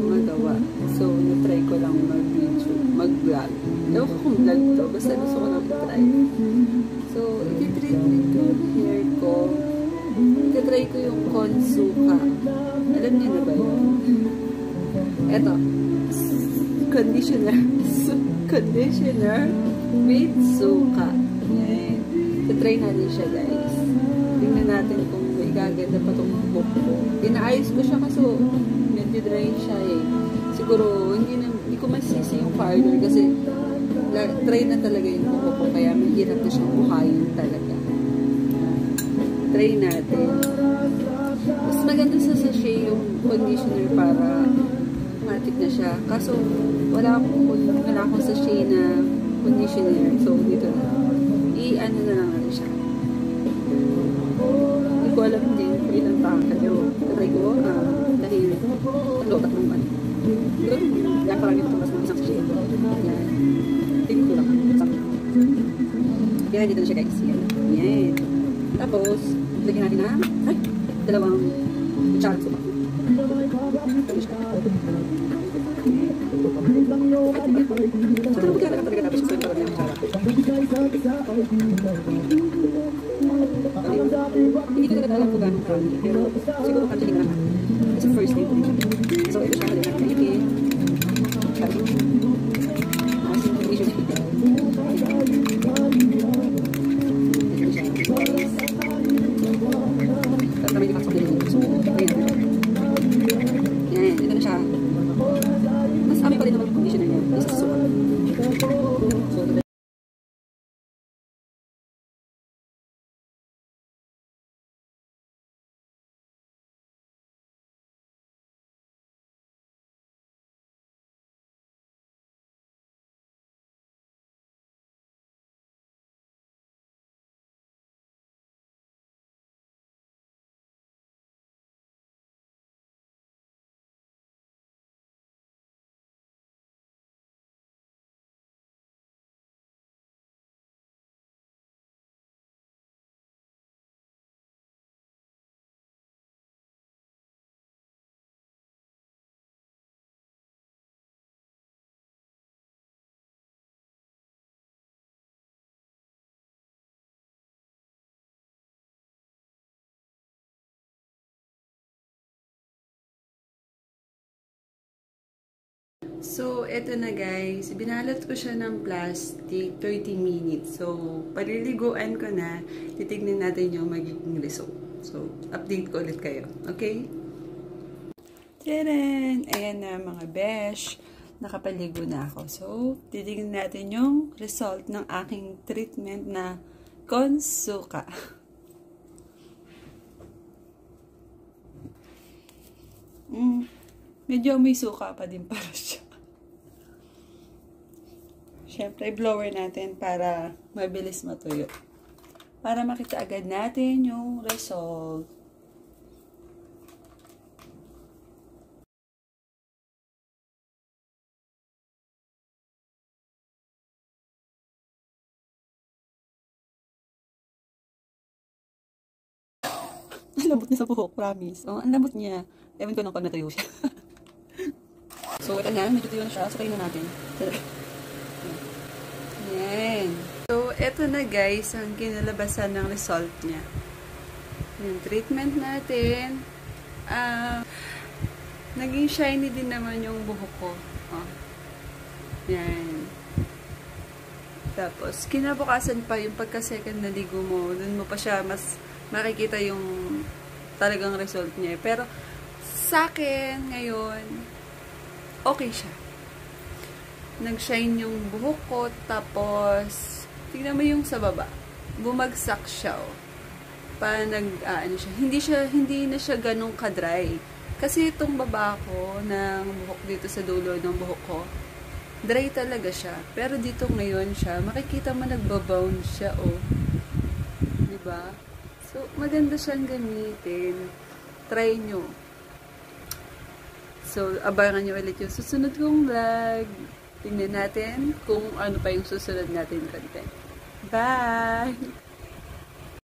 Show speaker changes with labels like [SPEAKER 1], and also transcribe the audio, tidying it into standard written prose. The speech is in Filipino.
[SPEAKER 1] magawa. So, na-try ko lang mag-video, mag-vlog. Ewan ko kung vlog to, basta gusto ko lang i-try. So, iti-treatment ko yung hair ko. Iti-try ko yung Consuka. Alam niyo na ba yun? Eto, conditioner. Conditioner with Suka. Yan. Iti-try natin siya, guys. Tingnan natin kung may gaganda pa itong buhok ko. Inaayos ko siya kasi medyo dry siya eh. Siguro, hindi ko masisi yung parlor kasi try na talaga yung buhok ko. Kaya mahirap na siyang buhayin talaga. Try natin. Mas maganda sa sachet yung conditioner para matik na siya. Kaso, wala akong sachet na conditioner. So, dito na. I-ano na lang natin siya. Hindi ko alam din kung ilang taka. Pero, try ko dahil tatlong ano. Yan parang ito mas isang sachet. Yan. Tingin ko lang. Yan, dito na siya guys. Yan. Tapos, lagyan natin na dalawang kutsara suka. Ito siya. Ito na talaga tapos gusto yung talaga yung kutsara. Hindi ko talaga alam kung gano'ng karami. Pero siguro kanto na naman. Kasi first day ko. So, ito siya kalina. Kainin. Kasi information siya. Yan, ito na siya. Mas kami pa rin naman yung conditioner niya. Isa sa suka. So, eto na guys. Binalot ko siya ng plastic, 30 minutes. So, paliliguan ko na. Titignan natin yung magiging result. So, update ko ulit kayo. Okay? Tadaan! Ayan na mga besh. Nakapaligo na ako. So, titignan natin yung result ng aking treatment na Consuka. Medyo may suka pa din para siya. Siyempre, blower natin para mabilis matuyo. Para makita agad natin yung result. Ang lambot niya sa buhok, promise. Oh, ang lambot niya. Ewan ko nang pag natuyo siya. So, ito na. Medyo tuyo na siya. Sakay na natin. Yan. So, ito na guys, ang kinalabasan ng result niya. Yung treatment natin. Naging shiny din naman yung buhok ko. Oh. Yan. Tapos, kinabukasan pa yung pagka-second na ligo mo. Doon mo pa siya mas makikita yung talagang result niya. Pero, sa akin, ngayon, okay siya. Nag-shine yung buhok ko, tapos, tignan mo yung sa baba. Bumagsak siya, oh. Ano siya, hindi na siya ganun ka-dry. Kasi itong baba ko, ng buhok dito sa dulo ng buhok ko, dry talaga siya. Pero dito ngayon siya, makikita mo nagbabound siya, oh. Diba? So, maganda siyang gamitin. Try nyo. So, abangan nyo ulit yung susunod kong vlog. Tingnan natin kung ano pa yung susunod natin content. Bye!